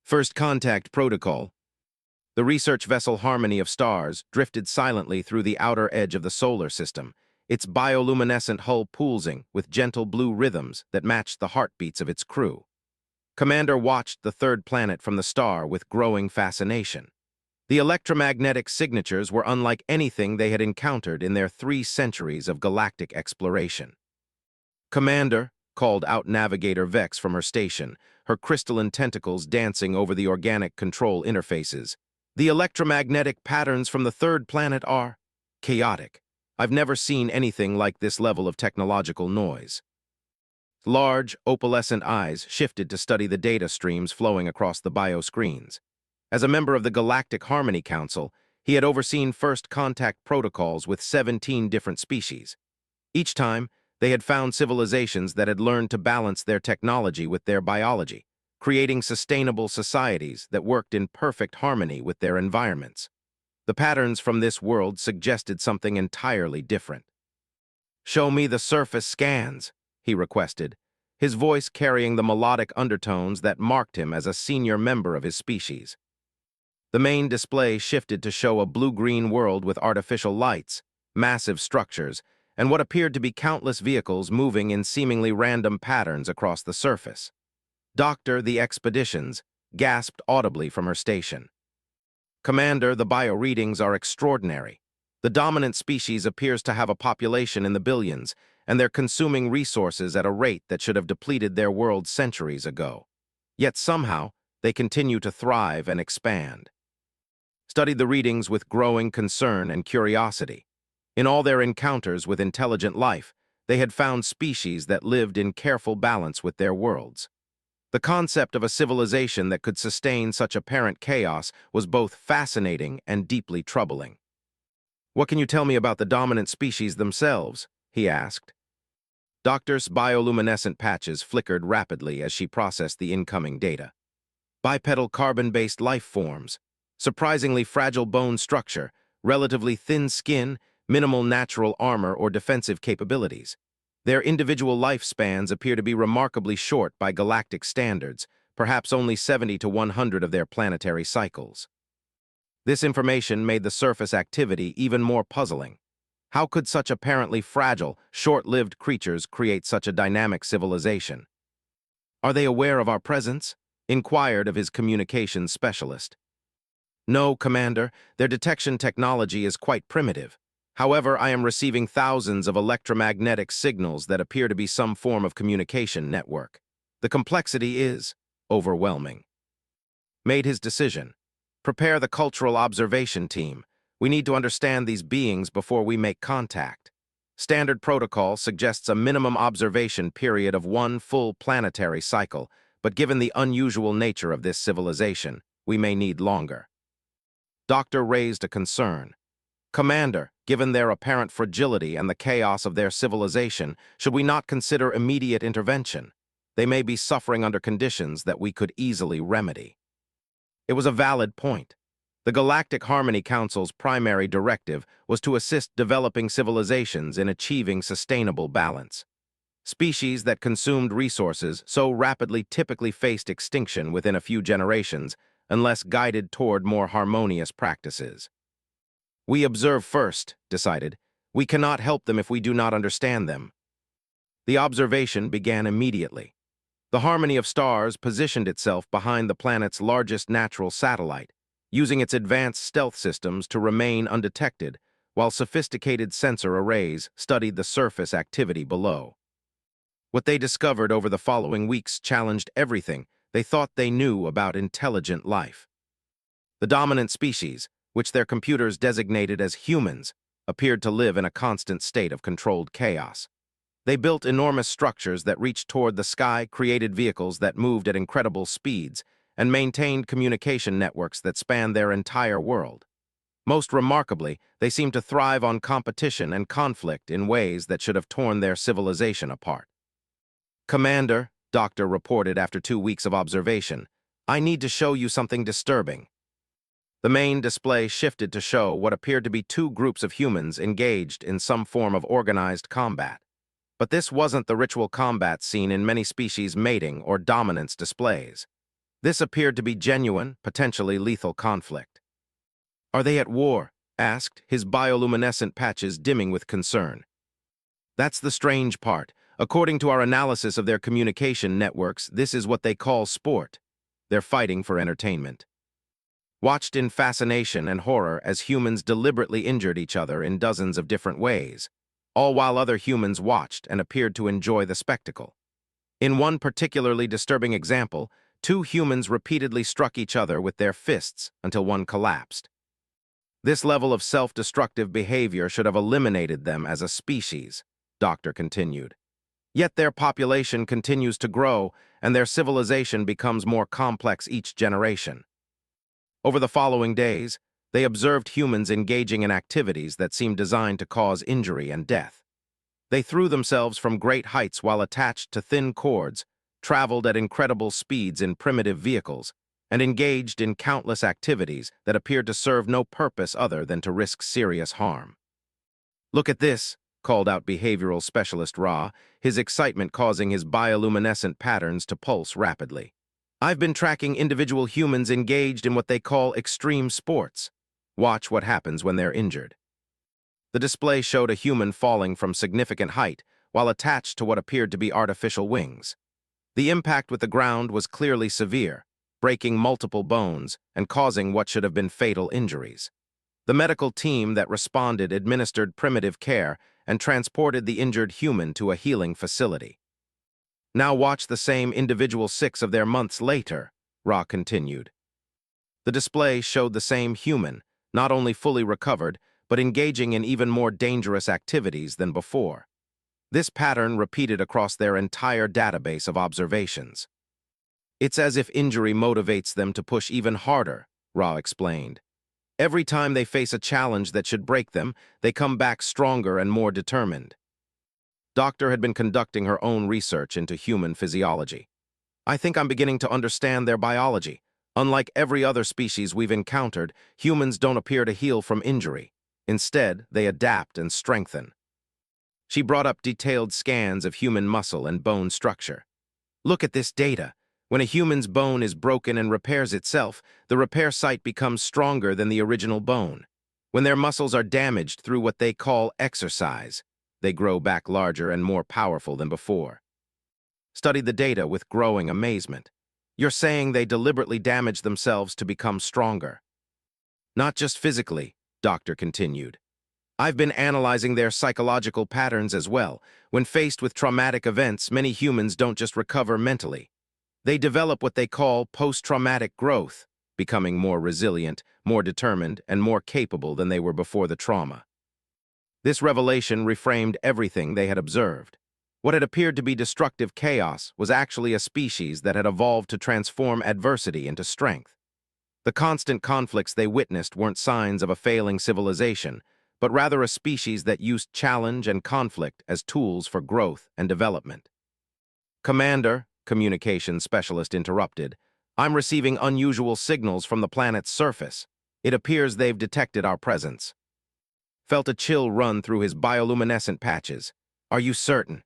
First Contact Protocol. The research vessel Harmony of Stars drifted silently through the outer edge of the solar system, its bioluminescent hull pulsing with gentle blue rhythms that matched the heartbeats of its crew. Commander watched the third planet from the star with growing fascination. The electromagnetic signatures were unlike anything they had encountered in their 3 centuries of galactic exploration. "Commander," called out Navigator Vex from her station, her crystalline tentacles dancing over the organic control interfaces. "The electromagnetic patterns from the third planet are chaotic. I've never seen anything like this level of technological noise." Large, opalescent eyes shifted to study the data streams flowing across the bioscreens. As a member of the Galactic Harmony Council, he had overseen first contact protocols with 17 different species. Each time, they had found civilizations that had learned to balance their technology with their biology, creating sustainable societies that worked in perfect harmony with their environments. The patterns from this world suggested something entirely different. "Show me the surface scans," he requested, his voice carrying the melodic undertones that marked him as a senior member of his species. The main display shifted to show a blue-green world with artificial lights, massive structures, and what appeared to be countless vehicles moving in seemingly random patterns across the surface. "Doctor, the expeditions," gasped audibly from her station. "Commander, the bio-readings are extraordinary. The dominant species appears to have a population in the billions, and they're consuming resources at a rate that should have depleted their world centuries ago. Yet somehow, they continue to thrive and expand." Studied the readings with growing concern and curiosity. In all their encounters with intelligent life, they had found species that lived in careful balance with their worlds. The concept of a civilization that could sustain such apparent chaos was both fascinating and deeply troubling. "What can you tell me about the dominant species themselves?" he asked. Doctor's bioluminescent patches flickered rapidly as she processed the incoming data. Bipedal carbon-based life forms, surprisingly fragile bone structure, relatively thin skin, minimal natural armor or defensive capabilities. Their individual lifespans appear to be remarkably short by galactic standards, perhaps only 70 to 100 of their planetary cycles. This information made the surface activity even more puzzling. How could such apparently fragile, short-lived creatures create such a dynamic civilization? "Are they aware of our presence?" inquired of his communications specialist. "No, Commander, their detection technology is quite primitive. However, I am receiving thousands of electromagnetic signals that appear to be some form of communication network. The complexity is overwhelming." Made his decision. "Prepare the cultural observation team. We need to understand these beings before we make contact. Standard protocol suggests a minimum observation period of 1 full planetary cycle, but given the unusual nature of this civilization, we may need longer." Doctor raised a concern. "Commander, given their apparent fragility and the chaos of their civilization, should we not consider immediate intervention? They may be suffering under conditions that we could easily remedy." It was a valid point. The Galactic Harmony Council's primary directive was to assist developing civilizations in achieving sustainable balance. Species that consumed resources so rapidly typically faced extinction within a few generations, unless guided toward more harmonious practices. "We observe first," decided. "We cannot help them if we do not understand them." The observation began immediately. The Harmony of Stars positioned itself behind the planet's largest natural satellite, using its advanced stealth systems to remain undetected, while sophisticated sensor arrays studied the surface activity below. What they discovered over the following weeks challenged everything they thought they knew about intelligent life. The dominant species, which their computers designated as humans, appeared to live in a constant state of controlled chaos. They built enormous structures that reached toward the sky, created vehicles that moved at incredible speeds, and maintained communication networks that spanned their entire world. Most remarkably, they seemed to thrive on competition and conflict in ways that should have torn their civilization apart. "Commander," Doctor reported after 2 weeks of observation, "I need to show you something disturbing." The main display shifted to show what appeared to be 2 groups of humans engaged in some form of organized combat. But this wasn't the ritual combat seen in many species' mating or dominance displays. This appeared to be genuine, potentially lethal conflict. "Are they at war?" asked, his bioluminescent patches dimming with concern. "That's the strange part. According to our analysis of their communication networks, this is what they call sport. They're fighting for entertainment." Watched in fascination and horror as humans deliberately injured each other in dozens of different ways, all while other humans watched and appeared to enjoy the spectacle. In one particularly disturbing example, two humans repeatedly struck each other with their fists until one collapsed. This level of self-destructive behavior should have eliminated them as a species, Doctor continued. Yet their population continues to grow, and their civilization becomes more complex each generation. Over the following days, they observed humans engaging in activities that seemed designed to cause injury and death. They threw themselves from great heights while attached to thin cords, traveled at incredible speeds in primitive vehicles, and engaged in countless activities that appeared to serve no purpose other than to risk serious harm. "Look at this," called out behavioral specialist Ra, his excitement causing his bioluminescent patterns to pulse rapidly. "I've been tracking individual humans engaged in what they call extreme sports. Watch what happens when they're injured." The display showed a human falling from significant height while attached to what appeared to be artificial wings. The impact with the ground was clearly severe, breaking multiple bones and causing what should have been fatal injuries. The medical team that responded administered primitive care and transported the injured human to a healing facility. "Now watch the same individual 6 of their months later," Ra continued. The display showed the same human, not only fully recovered, but engaging in even more dangerous activities than before. This pattern repeated across their entire database of observations. "It's as if injury motivates them to push even harder," Ra explained. "Every time they face a challenge that should break them, they come back stronger and more determined." Doctor had been conducting her own research into human physiology. "I think I'm beginning to understand their biology. Unlike every other species we've encountered, humans don't appear to heal from injury. Instead, they adapt and strengthen." She brought up detailed scans of human muscle and bone structure. "Look at this data. When a human's bone is broken and repairs itself, the repair site becomes stronger than the original bone. When their muscles are damaged through what they call exercise, they grow back larger and more powerful than before." Studied the data with growing amazement. "You're saying they deliberately damage themselves to become stronger?" "Not just physically," Doctor continued. "I've been analyzing their psychological patterns as well. When faced with traumatic events, many humans don't just recover mentally. They develop what they call post-traumatic growth, becoming more resilient, more determined, and more capable than they were before the trauma." This revelation reframed everything they had observed. What had appeared to be destructive chaos was actually a species that had evolved to transform adversity into strength. The constant conflicts they witnessed weren't signs of a failing civilization, but rather a species that used challenge and conflict as tools for growth and development. "Commander," communications specialist interrupted, "I'm receiving unusual signals from the planet's surface. It appears they've detected our presence." Felt a chill run through his bioluminescent patches. "Are you certain?"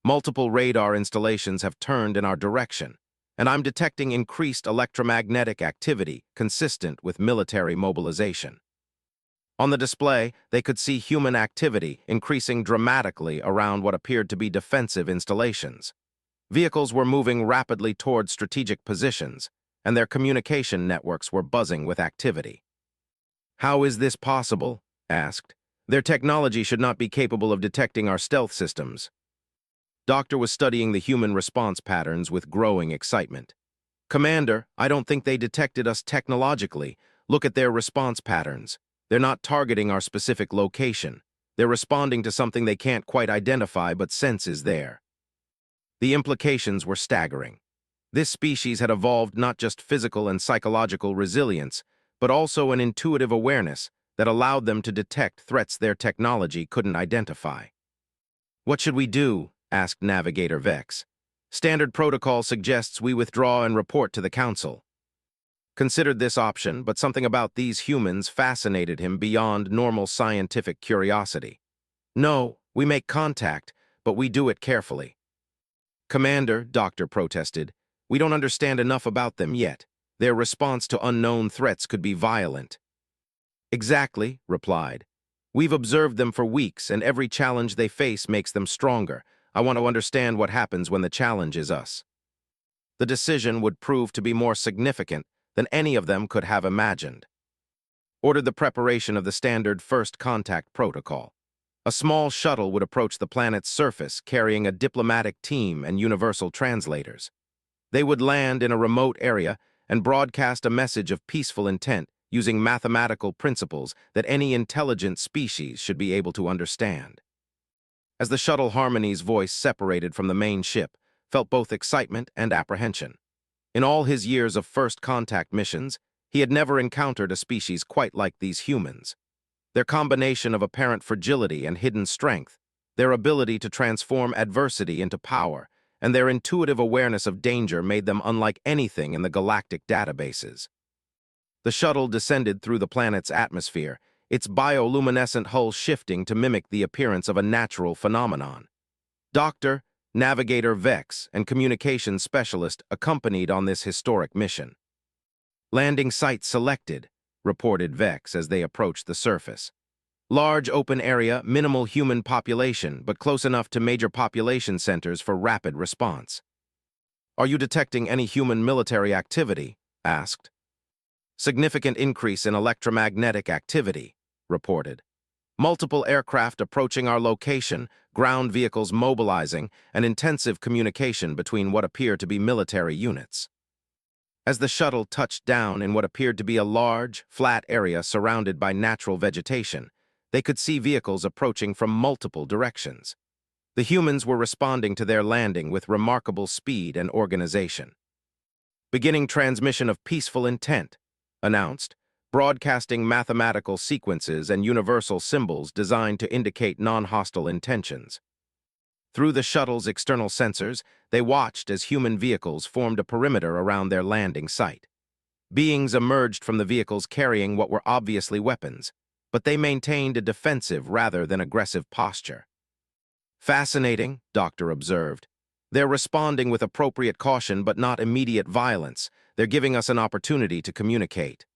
"Multiple radar installations have turned in our direction, and I'm detecting increased electromagnetic activity consistent with military mobilization." On the display, they could see human activity increasing dramatically around what appeared to be defensive installations. Vehicles were moving rapidly toward strategic positions, and their communication networks were buzzing with activity. "How is this possible?" asked. "Their technology should not be capable of detecting our stealth systems." Doctor was studying the human response patterns with growing excitement. "Commander, I don't think they detected us technologically. Look at their response patterns. They're not targeting our specific location. They're responding to something they can't quite identify but sense is there." The implications were staggering. This species had evolved not just physical and psychological resilience, but also an intuitive awareness that allowed them to detect threats their technology couldn't identify. "What should we do?" asked Navigator Vex. "Standard protocol suggests we withdraw and report to the Council." Considered this option, but something about these humans fascinated him beyond normal scientific curiosity. "No, we make contact, but we do it carefully." "Commander," Doctor protested, We don't understand enough about them yet. Their response to unknown threats could be violent. Exactly, replied. We've observed them for weeks, and every challenge they face makes them stronger. I want to understand what happens when the challenge is us. The decision would prove to be more significant than any of them could have imagined. Ordered the preparation of the standard first contact protocol. A small shuttle would approach the planet's surface carrying a diplomatic team and universal translators. They would land in a remote area and broadcast a message of peaceful intent using mathematical principles that any intelligent species should be able to understand. As the shuttle Harmony's voice separated from the main ship, felt both excitement and apprehension. In all his years of first contact missions, he had never encountered a species quite like these humans. Their combination of apparent fragility and hidden strength, their ability to transform adversity into power, and their intuitive awareness of danger made them unlike anything in the galactic databases. The shuttle descended through the planet's atmosphere, its bioluminescent hull shifting to mimic the appearance of a natural phenomenon. Doctor, Navigator Vex, and communications specialist accompanied on this historic mission. Landing site selected, reported Vex as they approached the surface. Large open area, minimal human population, but close enough to major population centers for rapid response. Are you detecting any human military activity? Asked. Significant increase in electromagnetic activity, reported. Multiple aircraft approaching our location, ground vehicles mobilizing, and intensive communication between what appear to be military units. As the shuttle touched down in what appeared to be a large, flat area surrounded by natural vegetation, they could see vehicles approaching from multiple directions. The humans were responding to their landing with remarkable speed and organization. Beginning transmission of peaceful intent, announced, broadcasting mathematical sequences and universal symbols designed to indicate non-hostile intentions. Through the shuttle's external sensors, they watched as human vehicles formed a perimeter around their landing site. Beings emerged from the vehicles carrying what were obviously weapons, but they maintained a defensive rather than aggressive posture. Fascinating, Doctor observed. They're responding with appropriate caution but not immediate violence. They're giving us an opportunity to communicate.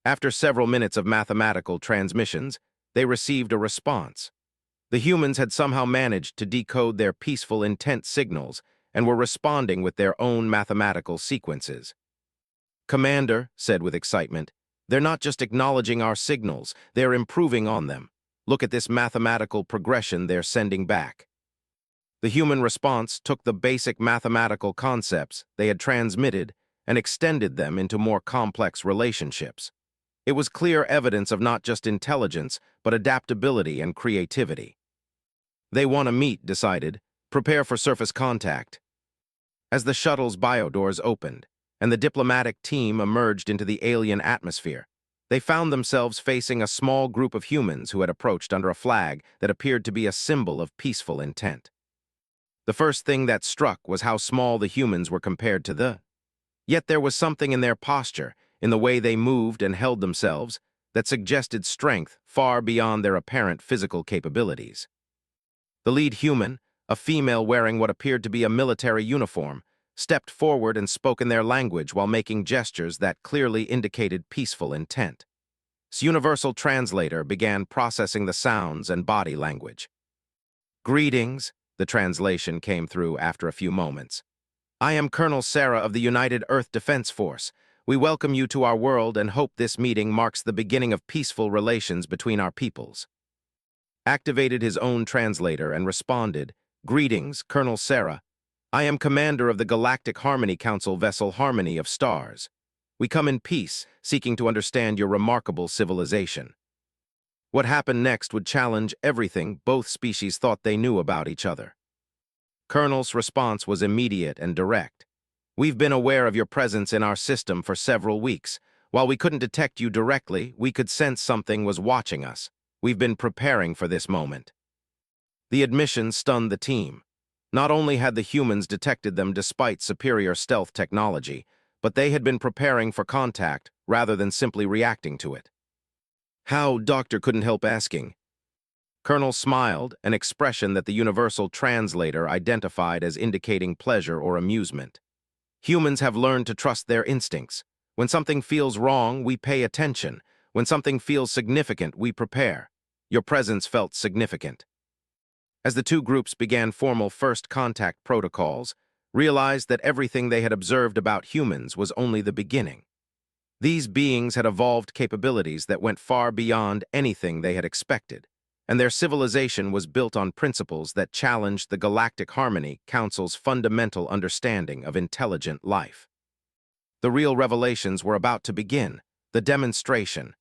After several minutes of mathematical transmissions, they received a response. The humans had somehow managed to decode their peaceful intent signals and were responding with their own mathematical sequences. Commander said with excitement, they're not just acknowledging our signals, they're improving on them. Look at this mathematical progression they're sending back. The human response took the basic mathematical concepts they had transmitted and extended them into more complex relationships. It was clear evidence of not just intelligence, but adaptability and creativity. They want to meet, decided. Prepare for surface contact. As the shuttle's biodoors opened, and the diplomatic team emerged into the alien atmosphere, they found themselves facing a small group of humans who had approached under a flag that appeared to be a symbol of peaceful intent. The first thing that struck was how small the humans were compared to the. Yet there was something in their posture, in the way they moved and held themselves, that suggested strength far beyond their apparent physical capabilities. The lead human, a female wearing what appeared to be a military uniform, stepped forward and spoke in their language while making gestures that clearly indicated peaceful intent. This universal translator began processing the sounds and body language. Greetings, the translation came through after a few moments. I am Colonel Sarah of the United Earth Defense Force. We welcome you to our world and hope this meeting marks the beginning of peaceful relations between our peoples. Activated his own translator and responded, Greetings, Colonel Sarah. I am commander of the Galactic Harmony Council vessel Harmony of Stars. We come in peace, seeking to understand your remarkable civilization. What happened next would challenge everything both species thought they knew about each other. Colonel's response was immediate and direct. We've been aware of your presence in our system for several weeks. While we couldn't detect you directly, we could sense something was watching us. We've been preparing for this moment. The admission stunned the team. Not only had the humans detected them despite superior stealth technology, but they had been preparing for contact rather than simply reacting to it. How, Doctor couldn't help asking. Colonel smiled, an expression that the universal translator identified as indicating pleasure or amusement. Humans have learned to trust their instincts. When something feels wrong, we pay attention. When something feels significant, we prepare. Your presence felt significant. As the two groups began formal first contact protocols, realized that everything they had observed about humans was only the beginning. These beings had evolved capabilities that went far beyond anything they had expected, and their civilization was built on principles that challenged the Galactic Harmony Council's fundamental understanding of intelligent life. The real revelations were about to begin, the demonstration.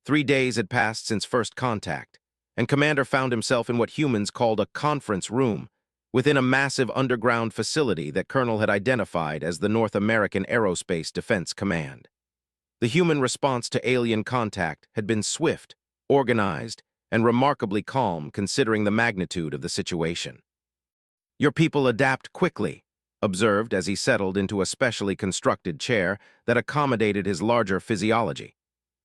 3 days had passed since first contact, and Commander found himself in what humans called a conference room, within a massive underground facility that Colonel had identified as the North American Aerospace Defense Command. The human response to alien contact had been swift, organized, and remarkably calm considering the magnitude of the situation. "Your people adapt quickly," observed as he settled into a specially constructed chair that accommodated his larger physiology.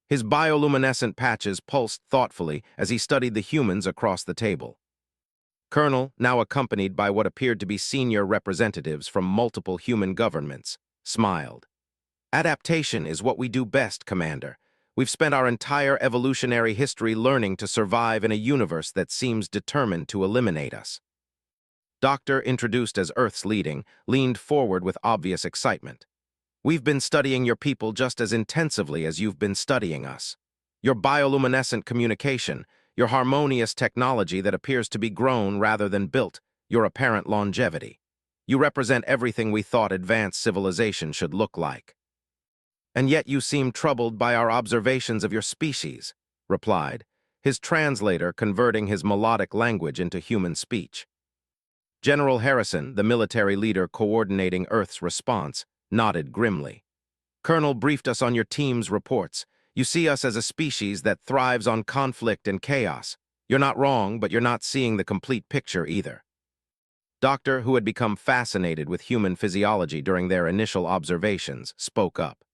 His bioluminescent patches pulsed thoughtfully as he studied the humans across the table. Colonel, now accompanied by what appeared to be senior representatives from multiple human governments, smiled. "Adaptation is what we do best, Commander. We've spent our entire evolutionary history learning to survive in a universe that seems determined to eliminate us." Doctor, introduced as Earth's leading, leaned forward with obvious excitement. "We've been studying your people just as intensively as you've been studying us. Your bioluminescent communication, your harmonious technology that appears to be grown rather than built, your apparent longevity. You represent everything we thought advanced civilization should look like." "And yet you seem troubled by our observations of your species," replied, his translator converting his melodic language into human speech. General Harrison, the military leader coordinating Earth's response, nodded grimly. "Colonel briefed us on your team's reports. You see us as a species that thrives on conflict and chaos. You're not wrong, but you're not seeing the complete picture either." Doctor, who had become fascinated with human physiology during their initial observations, spoke up.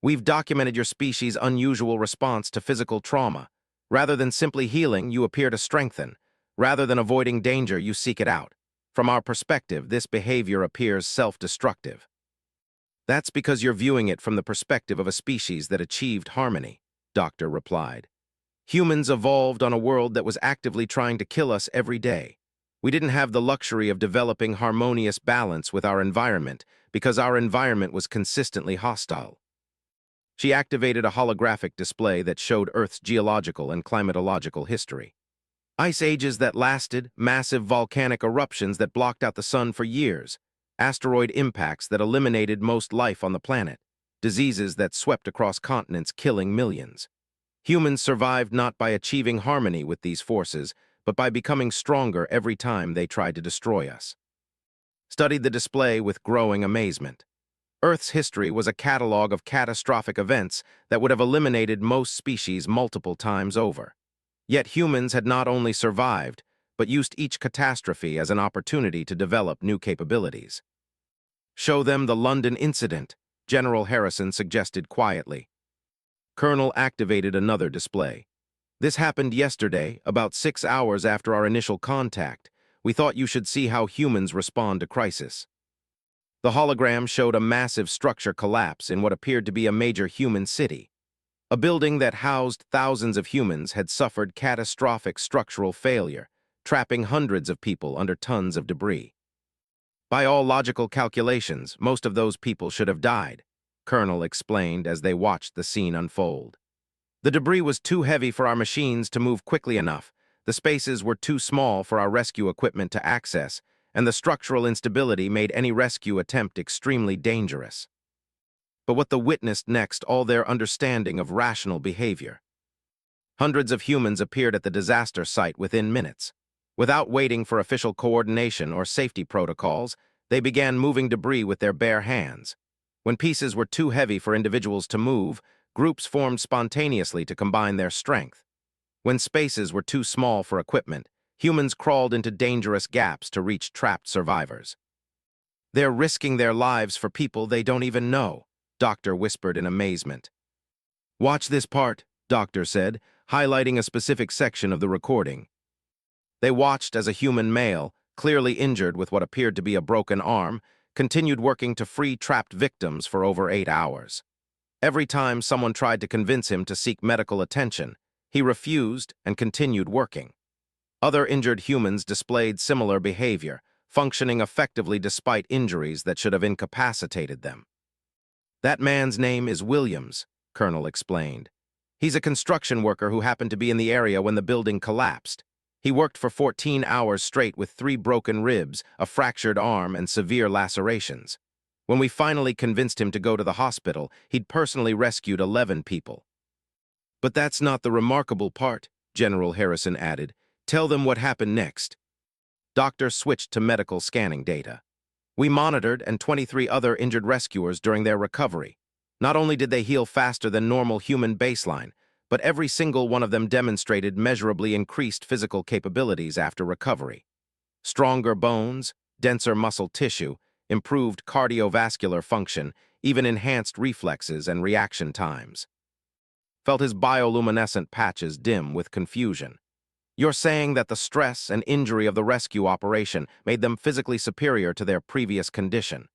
"We've documented your species' unusual response to physical trauma. Rather than simply healing, you appear to strengthen. Rather than avoiding danger, you seek it out. From our perspective, this behavior appears self-destructive." "That's because you're viewing it from the perspective of a species that achieved harmony," Doctor replied. "Humans evolved on a world that was actively trying to kill us every day. We didn't have the luxury of developing harmonious balance with our environment because our environment was consistently hostile." She activated a holographic display that showed Earth's geological and climatological history. Ice ages that lasted, massive volcanic eruptions that blocked out the sun for years, asteroid impacts that eliminated most life on the planet, diseases that swept across continents killing millions. Humans survived not by achieving harmony with these forces, but by becoming stronger every time they tried to destroy us. Studied the display with growing amazement. Earth's history was a catalog of catastrophic events that would have eliminated most species multiple times over. Yet humans had not only survived, but used each catastrophe as an opportunity to develop new capabilities. "Show them the London incident," General Harrison suggested quietly. Colonel activated another display. "This happened yesterday, about 6 hours after our initial contact. We thought you should see how humans respond to crisis." The hologram showed a massive structure collapse in what appeared to be a major human city. A building that housed thousands of humans had suffered catastrophic structural failure, trapping hundreds of people under tons of debris. "By all logical calculations, most of those people should have died," Colonel explained as they watched the scene unfold. "The debris was too heavy for our machines to move quickly enough, the spaces were too small for our rescue equipment to access, and the structural instability made any rescue attempt extremely dangerous." But what they witnessed next, all their understanding of rational behavior. Hundreds of humans appeared at the disaster site within minutes. Without waiting for official coordination or safety protocols, they began moving debris with their bare hands. When pieces were too heavy for individuals to move, groups formed spontaneously to combine their strength. When spaces were too small for equipment, humans crawled into dangerous gaps to reach trapped survivors. "They're risking their lives for people they don't even know," Doctor whispered in amazement. "Watch this part," Doctor said, highlighting a specific section of the recording. They watched as a human male, clearly injured with what appeared to be a broken arm, continued working to free trapped victims for over 8 hours. Every time someone tried to convince him to seek medical attention, he refused and continued working. Other injured humans displayed similar behavior, functioning effectively despite injuries that should have incapacitated them. "That man's name is Williams," Colonel explained. "He's a construction worker who happened to be in the area when the building collapsed. He worked for 14 hours straight with 3 broken ribs, a fractured arm, and severe lacerations. When we finally convinced him to go to the hospital, he'd personally rescued 11 people." "But that's not the remarkable part," General Harrison added. "Tell them what happened next." Doctor switched to medical scanning data. "We monitored 23 other injured rescuers during their recovery. Not only did they heal faster than normal human baseline, but every single one of them demonstrated measurably increased physical capabilities after recovery. Stronger bones, denser muscle tissue, improved cardiovascular function, even enhanced reflexes and reaction times." Felt his bioluminescent patches dim with confusion. "You're saying that the stress and injury of the rescue operation made them physically superior to their previous condition?"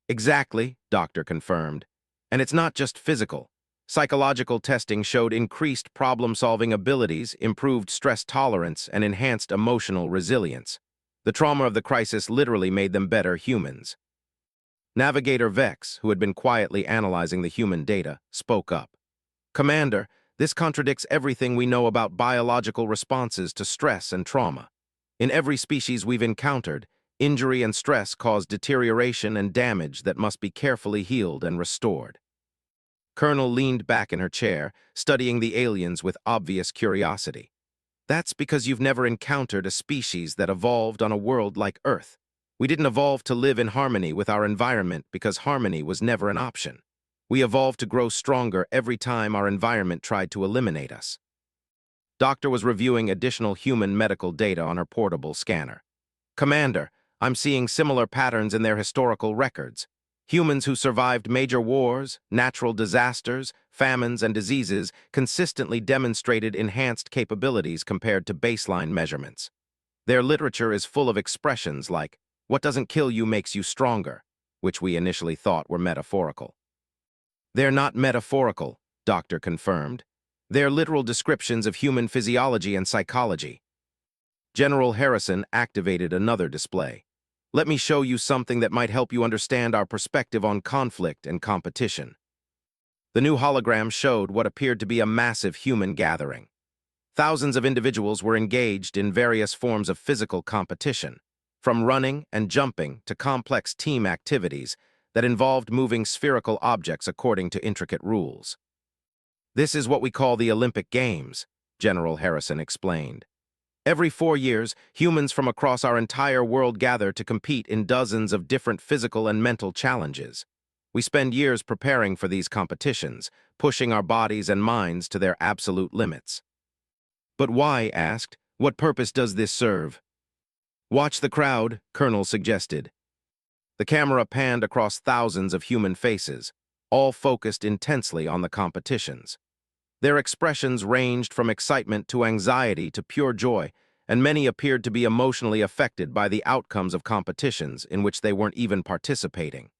"Exactly," Doctor confirmed. "And it's not just physical. Psychological testing showed increased problem-solving abilities, improved stress tolerance, and enhanced emotional resilience. The trauma of the crisis literally made them better humans." Navigator Vex, who had been quietly analyzing the human data, spoke up. "Commander, this contradicts everything we know about biological responses to stress and trauma. In every species we've encountered, injury and stress cause deterioration and damage that must be carefully healed and restored." Colonel leaned back in her chair, studying the aliens with obvious curiosity. "That's because you've never encountered a species that evolved on a world like Earth. We didn't evolve to live in harmony with our environment because harmony was never an option. We evolved to grow stronger every time our environment tried to eliminate us." Doctor was reviewing additional human medical data on her portable scanner. "Commander, I'm seeing similar patterns in their historical records. Humans who survived major wars, natural disasters, famines, and diseases consistently demonstrated enhanced capabilities compared to baseline measurements. Their literature is full of expressions like, 'What doesn't kill you makes you stronger,' which we initially thought were metaphorical." "They're not metaphorical," Doctor confirmed. "They're literal descriptions of human physiology and psychology." General Harrison activated another display. "Let me show you something that might help you understand our perspective on conflict and competition." The new hologram showed what appeared to be a massive human gathering. Thousands of individuals were engaged in various forms of physical competition, from running and jumping to complex team activities that involved moving spherical objects according to intricate rules. "This is what we call the Olympic Games," General Harrison explained. "Every 4 years, humans from across our entire world gather to compete in dozens of different physical and mental challenges. We spend years preparing for these competitions, pushing our bodies and minds to their absolute limits." "But why?" asked. "What purpose does this serve?" "Watch the crowd," Colonel suggested. The camera panned across thousands of human faces, all focused intensely on the competitions. Their expressions ranged from excitement to anxiety to pure joy, and many appeared to be emotionally affected by the outcomes of competitions in which they weren't even participating.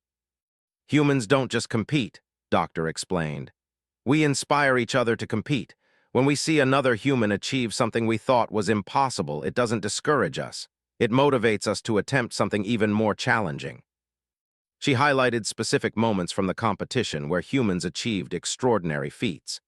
"Humans don't just compete," Doctor explained. "We inspire each other to compete. When we see another human achieve something we thought was impossible, it doesn't discourage us. It motivates us to attempt something even more challenging." She highlighted specific moments from the competition where humans achieved extraordinary feats.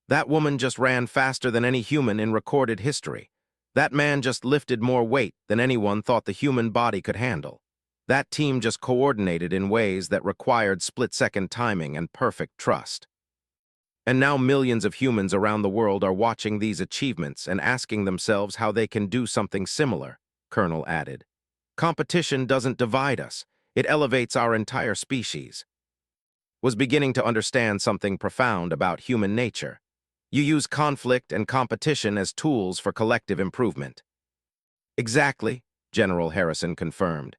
"That woman just ran faster than any human in recorded history. That man just lifted more weight than anyone thought the human body could handle. That team just coordinated in ways that required split-second timing and perfect trust." And now millions of humans around the world are watching these achievements and asking themselves how they can do something similar, Colonel added. "Competition doesn't divide us. It elevates our entire species." Was beginning to understand something profound about human nature. You use conflict and competition as tools for collective improvement. "Exactly," General Harrison confirmed.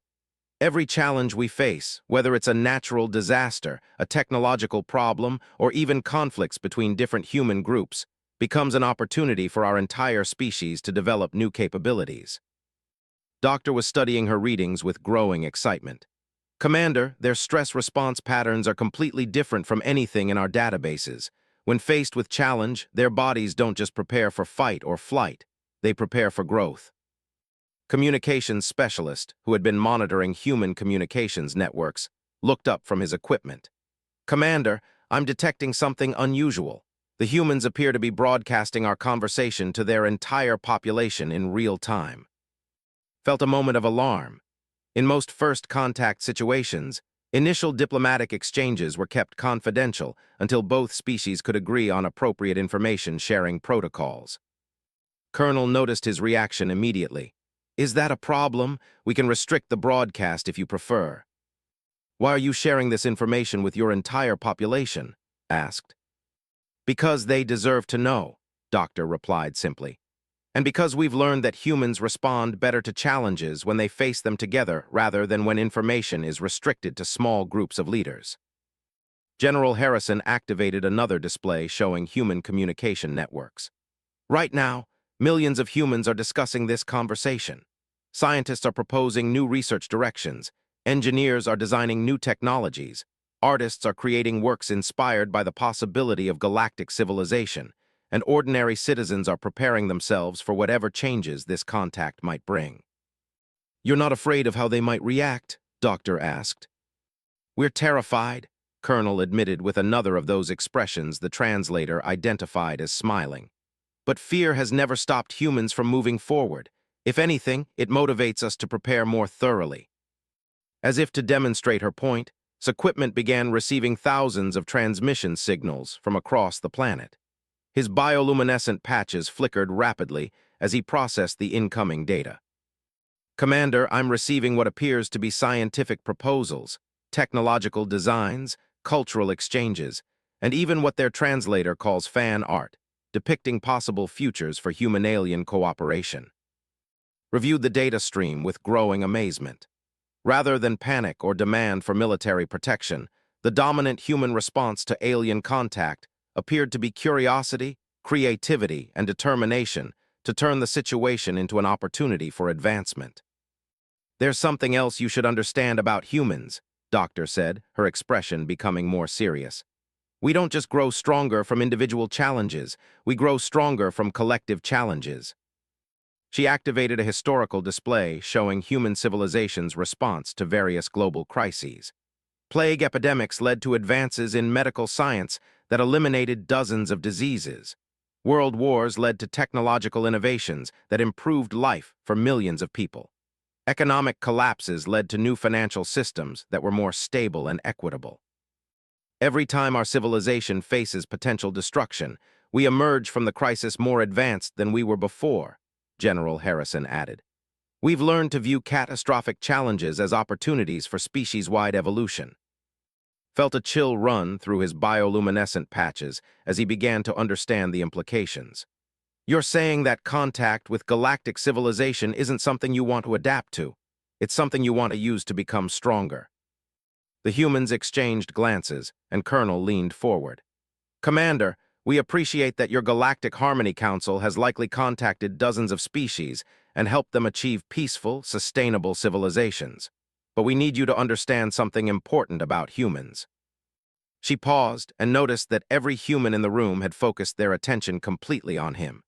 "Every challenge we face, whether it's a natural disaster, a technological problem, or even conflicts between different human groups, becomes an opportunity for our entire species to develop new capabilities." Doctor was studying her readings with growing excitement. Commander, their stress response patterns are completely different from anything in our databases. When faced with challenge, their bodies don't just prepare for fight or flight, they prepare for growth. Communications specialist, who had been monitoring human communications networks, looked up from his equipment. Commander, I'm detecting something unusual. The humans appear to be broadcasting our conversation to their entire population in real time. Felt a moment of alarm. In most first contact situations, initial diplomatic exchanges were kept confidential until both species could agree on appropriate information sharing protocols. Colonel noticed his reaction immediately. Is that a problem? We can restrict the broadcast if you prefer. Why are you sharing this information with your entire population? Asked. Because they deserve to know, Doctor replied simply. And because we've learned that humans respond better to challenges when they face them together rather than when information is restricted to small groups of leaders. General Harrison activated another display showing human communication networks. Right now, millions of humans are discussing this conversation. Scientists are proposing new research directions. Engineers are designing new technologies. Artists are creating works inspired by the possibility of galactic civilization, and ordinary citizens are preparing themselves for whatever changes this contact might bring. You're not afraid of how they might react? Doctor asked. We're terrified, Colonel admitted with another of those expressions the translator identified as smiling. But fear has never stopped humans from moving forward. If anything, it motivates us to prepare more thoroughly. As if to demonstrate her point, Equipment began receiving thousands of transmission signals from across the planet. His bioluminescent patches flickered rapidly as he processed the incoming data. Commander, I'm receiving what appears to be scientific proposals, technological designs, cultural exchanges, and even what their translator calls fan art, depicting possible futures for human-alien cooperation. Reviewed the data stream with growing amazement. Rather than panic or demand for military protection, the dominant human response to alien contact appeared to be curiosity, creativity, and determination to turn the situation into an opportunity for advancement. There's something else you should understand about humans, Doctor said, her expression becoming more serious. We don't just grow stronger from individual challenges, we grow stronger from collective challenges. She activated a historical display showing human civilization's response to various global crises. Plague epidemics led to advances in medical science that eliminated dozens of diseases. World wars led to technological innovations that improved life for millions of people. Economic collapses led to new financial systems that were more stable and equitable. Every time our civilization faces potential destruction, we emerge from the crisis more advanced than we were before, General Harrison added. We've learned to view catastrophic challenges as opportunities for species-wide evolution. Felt a chill run through his bioluminescent patches as he began to understand the implications. You're saying that contact with galactic civilization isn't something you want to adapt to. It's something you want to use to become stronger. The humans exchanged glances, and Colonel leaned forward. Commander, we appreciate that your Galactic Harmony Council has likely contacted dozens of species and helped them achieve peaceful, sustainable civilizations. But we need you to understand something important about humans. She paused and noticed that every human in the room had focused their attention completely on him.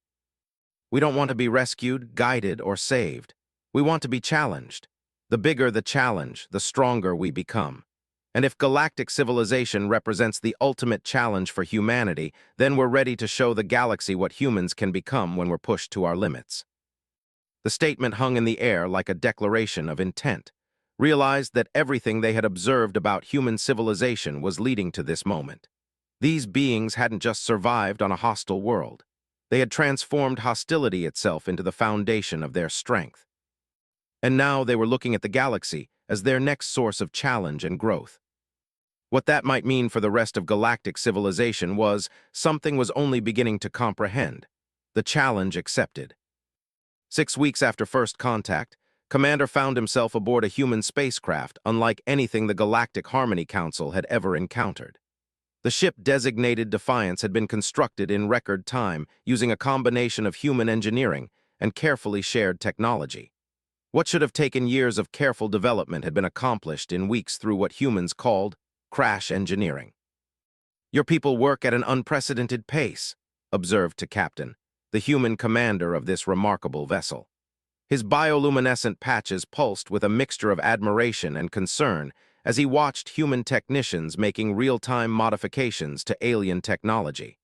We don't want to be rescued, guided, or saved. We want to be challenged. The bigger the challenge, the stronger we become. And if galactic civilization represents the ultimate challenge for humanity, then we're ready to show the galaxy what humans can become when we're pushed to our limits. The statement hung in the air like a declaration of intent, realized that everything they had observed about human civilization was leading to this moment. These beings hadn't just survived on a hostile world. They had transformed hostility itself into the foundation of their strength. And now they were looking at the galaxy as their next source of challenge and growth. What that might mean for the rest of galactic civilization was something was only beginning to comprehend. The challenge accepted. 6 weeks after first contact, Commander found himself aboard a human spacecraft unlike anything the Galactic Harmony Council had ever encountered. The ship designated Defiance had been constructed in record time using a combination of human engineering and carefully shared technology. What should have taken years of careful development had been accomplished in weeks through what humans called crash engineering. Your people work at an unprecedented pace, observed to Captain, the human commander of this remarkable vessel. His bioluminescent patches pulsed with a mixture of admiration and concern as he watched human technicians making real-time modifications to alien technology.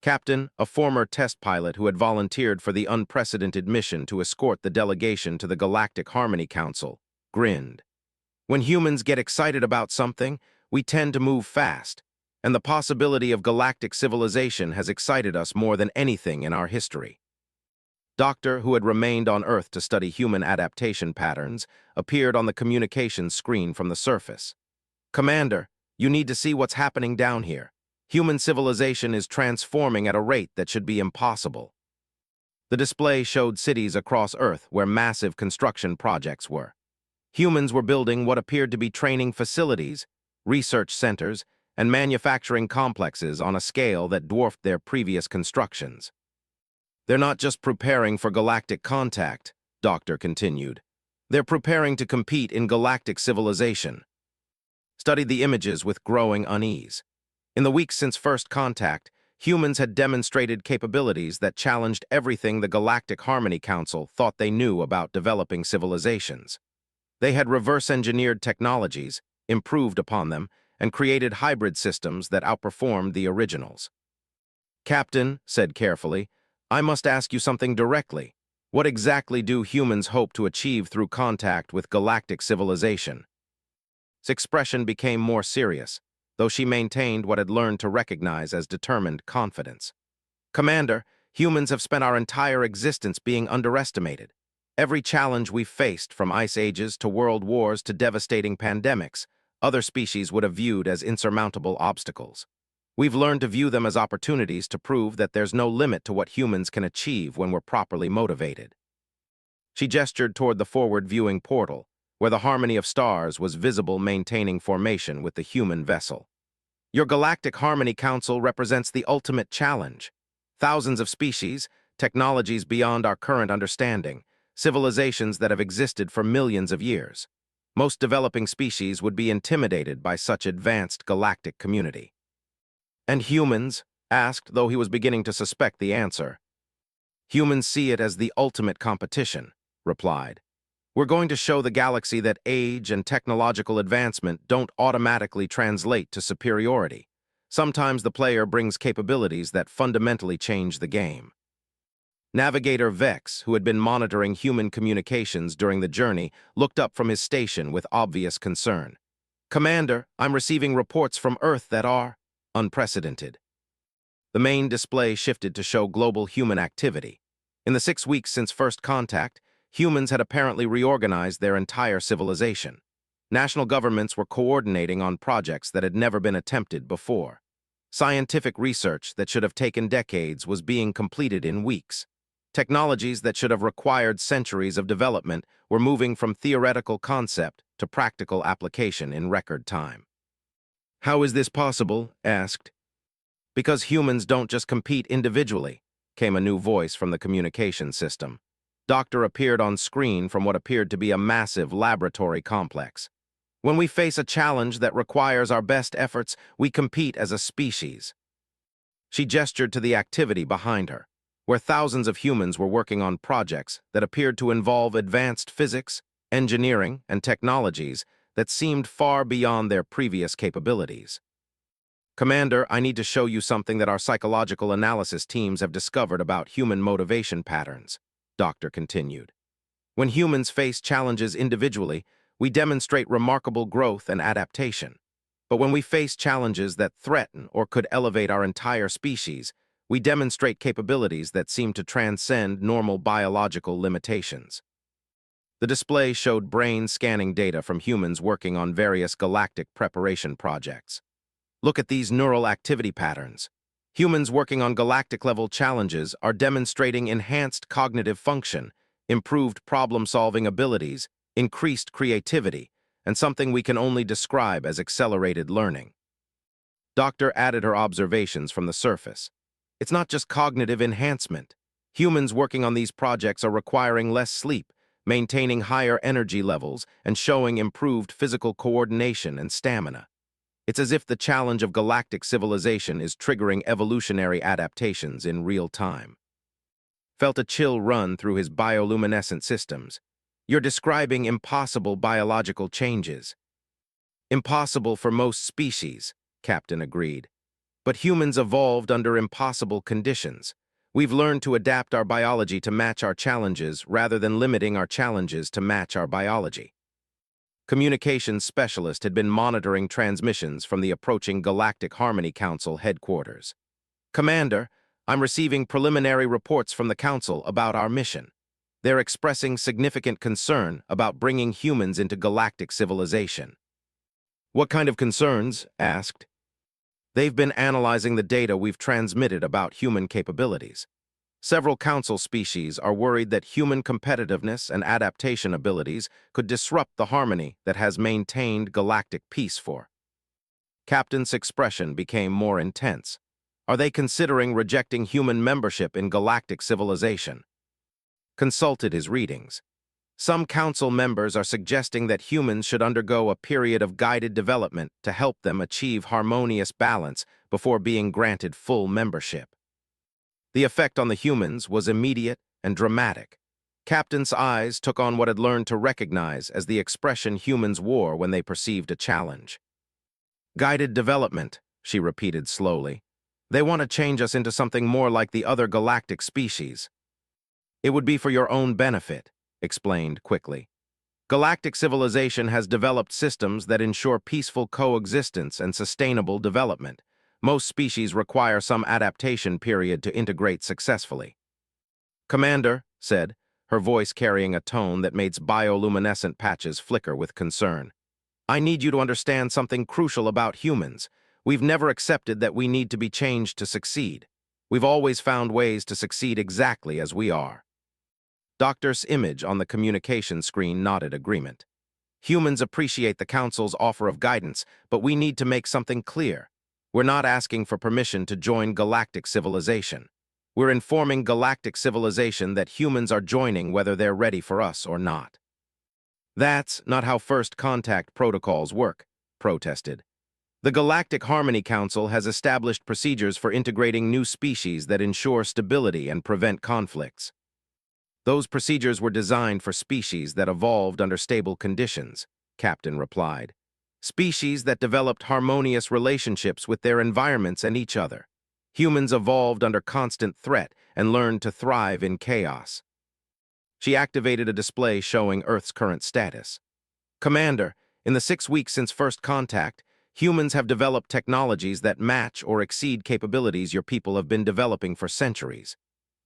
Captain, a former test pilot who had volunteered for the unprecedented mission to escort the delegation to the Galactic Harmony Council, grinned. When humans get excited about something, we tend to move fast, and the possibility of galactic civilization has excited us more than anything in our history. Doctor, who had remained on Earth to study human adaptation patterns, appeared on the communications screen from the surface. Commander, you need to see what's happening down here. Human civilization is transforming at a rate that should be impossible. The display showed cities across Earth where massive construction projects were. Humans were building what appeared to be training facilities, research centers, and manufacturing complexes on a scale that dwarfed their previous constructions. They're not just preparing for galactic contact, Doctor continued. They're preparing to compete in galactic civilization. Studied the images with growing unease. In the weeks since first contact, humans had demonstrated capabilities that challenged everything the Galactic Harmony Council thought they knew about developing civilizations. They had reverse-engineered technologies, improved upon them, and created hybrid systems that outperformed the originals. Captain said carefully, I must ask you something directly. What exactly do humans hope to achieve through contact with galactic civilization? His expression became more serious, though she maintained what had learned to recognize as determined confidence. Commander, humans have spent our entire existence being underestimated. Every challenge we've faced, from ice ages to world wars to devastating pandemics, other species would have viewed as insurmountable obstacles. We've learned to view them as opportunities to prove that there's no limit to what humans can achieve when we're properly motivated. She gestured toward the forward-viewing portal, where the harmony of stars was visible, maintaining formation with the human vessel. Your Galactic Harmony Council represents the ultimate challenge. Thousands of species, technologies beyond our current understanding, civilizations that have existed for millions of years. Most developing species would be intimidated by such advanced galactic community. And humans? Asked, though he was beginning to suspect the answer. Humans see it as the ultimate competition, replied. We're going to show the galaxy that age and technological advancement don't automatically translate to superiority. Sometimes the player brings capabilities that fundamentally change the game. Navigator Vex, who had been monitoring human communications during the journey, looked up from his station with obvious concern. Commander, I'm receiving reports from Earth that are unprecedented. The main display shifted to show global human activity. In the 6 weeks since first contact, humans had apparently reorganized their entire civilization. National governments were coordinating on projects that had never been attempted before. Scientific research that should have taken decades was being completed in weeks. Technologies that should have required centuries of development were moving from theoretical concept to practical application in record time. How is this possible? Asked. Because humans don't just compete individually, came a new voice from the communication system. Doctor appeared on screen from what appeared to be a massive laboratory complex. When we face a challenge that requires our best efforts, we compete as a species. She gestured to the activity behind her, where thousands of humans were working on projects that appeared to involve advanced physics, engineering, and technologies that seemed far beyond their previous capabilities. Commander, I need to show you something that our psychological analysis teams have discovered about human motivation patterns, Doctor continued. When humans face challenges individually, we demonstrate remarkable growth and adaptation. But when we face challenges that threaten or could elevate our entire species, we demonstrate capabilities that seem to transcend normal biological limitations. The display showed brain scanning data from humans working on various galactic preparation projects. Look at these neural activity patterns. Humans working on galactic-level challenges are demonstrating enhanced cognitive function, improved problem-solving abilities, increased creativity, and something we can only describe as accelerated learning. Doctor added her observations from the surface. It's not just cognitive enhancement. Humans working on these projects are requiring less sleep, maintaining higher energy levels and showing improved physical coordination and stamina. It's as if the challenge of galactic civilization is triggering evolutionary adaptations in real time. Felt a chill run through his bioluminescent systems. You're describing impossible biological changes. Impossible for most species, Captain agreed. But humans evolved under impossible conditions. We've learned to adapt our biology to match our challenges rather than limiting our challenges to match our biology. Communications specialist had been monitoring transmissions from the approaching Galactic Harmony Council headquarters. Commander, I'm receiving preliminary reports from the Council about our mission. They're expressing significant concern about bringing humans into galactic civilization. What kind of concerns? Asked. They've been analyzing the data we've transmitted about human capabilities. Several Council species are worried that human competitiveness and adaptation abilities could disrupt the harmony that has maintained galactic peace for. Captain's expression became more intense. Are they considering rejecting human membership in galactic civilization? Consulted his readings. Some Council members are suggesting that humans should undergo a period of guided development to help them achieve harmonious balance before being granted full membership. The effect on the humans was immediate and dramatic. Captain's eyes took on what had learned to recognize as the expression humans wore when they perceived a challenge. Guided development, she repeated slowly. They want to change us into something more like the other galactic species. It would be for your own benefit, explained quickly. Galactic civilization has developed systems that ensure peaceful coexistence and sustainable development. Most species require some adaptation period to integrate successfully. Commander, said, her voice carrying a tone that made bioluminescent patches flicker with concern. I need you to understand something crucial about humans. We've never accepted that we need to be changed to succeed. We've always found ways to succeed exactly as we are. Doctor's image on the communication screen nodded agreement. Humans appreciate the Council's offer of guidance, but we need to make something clear. We're not asking for permission to join galactic civilization. We're informing galactic civilization that humans are joining whether they're ready for us or not. That's not how first contact protocols work, protested. The Galactic Harmony Council has established procedures for integrating new species that ensure stability and prevent conflicts. Those procedures were designed for species that evolved under stable conditions, Captain replied. Species that developed harmonious relationships with their environments and each other. Humans evolved under constant threat and learned to thrive in chaos. She activated a display showing Earth's current status. Commander, in the 6 weeks since first contact, humans have developed technologies that match or exceed capabilities your people have been developing for centuries.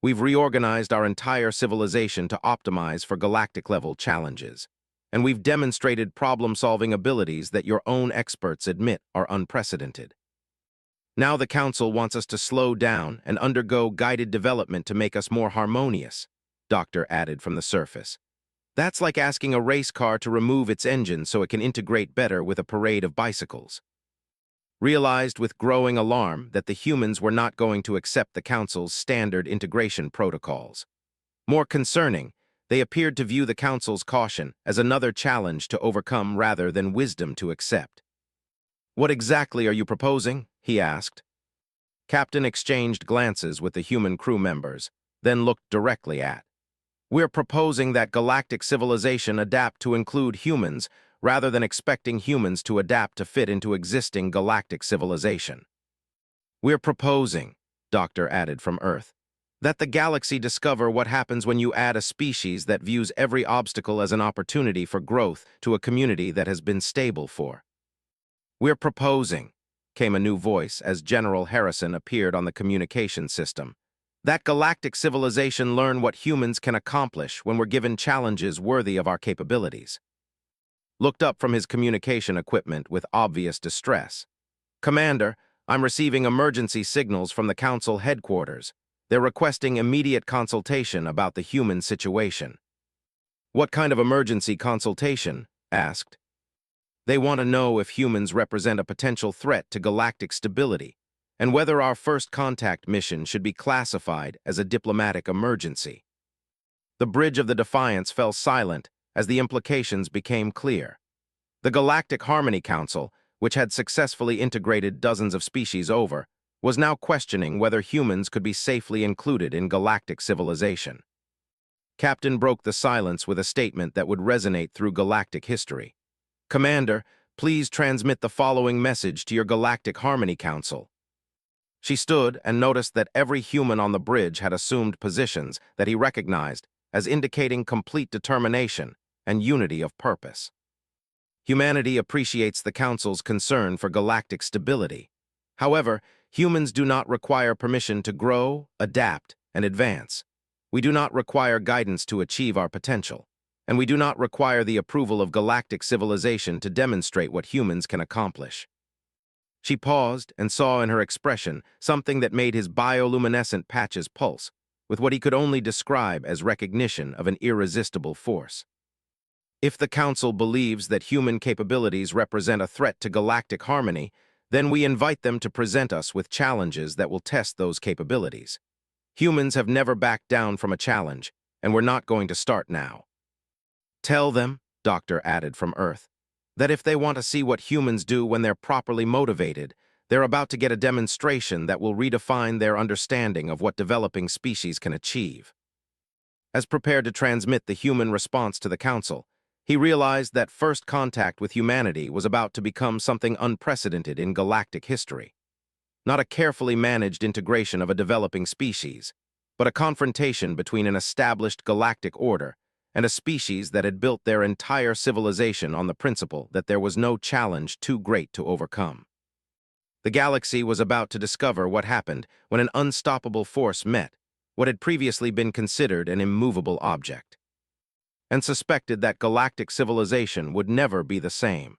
We've reorganized our entire civilization to optimize for galactic-level challenges. And we've demonstrated problem-solving abilities that your own experts admit are unprecedented. Now the Council wants us to slow down and undergo guided development to make us more harmonious, Doctor added from the surface. That's like asking a race car to remove its engine so it can integrate better with a parade of bicycles. Realized with growing alarm that the humans were not going to accept the Council's standard integration protocols. More concerning, they appeared to view the Council's caution as another challenge to overcome rather than wisdom to accept. What exactly are you proposing? He asked. Captain exchanged glances with the human crew members, then looked directly at. We're proposing that galactic civilization adapt to include humans rather than expecting humans to adapt to fit into existing galactic civilization. We're proposing, Doctor added from Earth, that the galaxy discover what happens when you add a species that views every obstacle as an opportunity for growth to a community that has been stable for. We're proposing, came a new voice as General Harrison appeared on the communication system, that galactic civilization learn what humans can accomplish when we're given challenges worthy of our capabilities. Looked up from his communication equipment with obvious distress. Commander, I'm receiving emergency signals from the Council headquarters. They're requesting immediate consultation about the human situation. What kind of emergency consultation? Asked. They want to know if humans represent a potential threat to galactic stability, and whether our first contact mission should be classified as a diplomatic emergency. The bridge of the Defiance fell silent as the implications became clear. The Galactic Harmony Council, which had successfully integrated dozens of species over, was now questioning whether humans could be safely included in galactic civilization. Captain broke the silence with a statement that would resonate through galactic history. "Commander, please transmit the following message to your Galactic Harmony Council." She stood and noticed that every human on the bridge had assumed positions that he recognized as indicating complete determination and unity of purpose. Humanity appreciates the Council's concern for galactic stability. However, humans do not require permission to grow, adapt, and advance. We do not require guidance to achieve our potential, and we do not require the approval of galactic civilization to demonstrate what humans can accomplish. She paused and saw in her expression something that made his bioluminescent patches pulse, with what he could only describe as recognition of an irresistible force. If the Council believes that human capabilities represent a threat to galactic harmony, then we invite them to present us with challenges that will test those capabilities. Humans have never backed down from a challenge, and we're not going to start now. Tell them, Doctor added from Earth, that if they want to see what humans do when they're properly motivated, they're about to get a demonstration that will redefine their understanding of what developing species can achieve. As prepared to transmit the human response to the Council, he realized that first contact with humanity was about to become something unprecedented in galactic history. Not a carefully managed integration of a developing species, but a confrontation between an established galactic order and a species that had built their entire civilization on the principle that there was no challenge too great to overcome. The galaxy was about to discover what happened when an unstoppable force met what had previously been considered an immovable object, and suspected that galactic civilization would never be the same.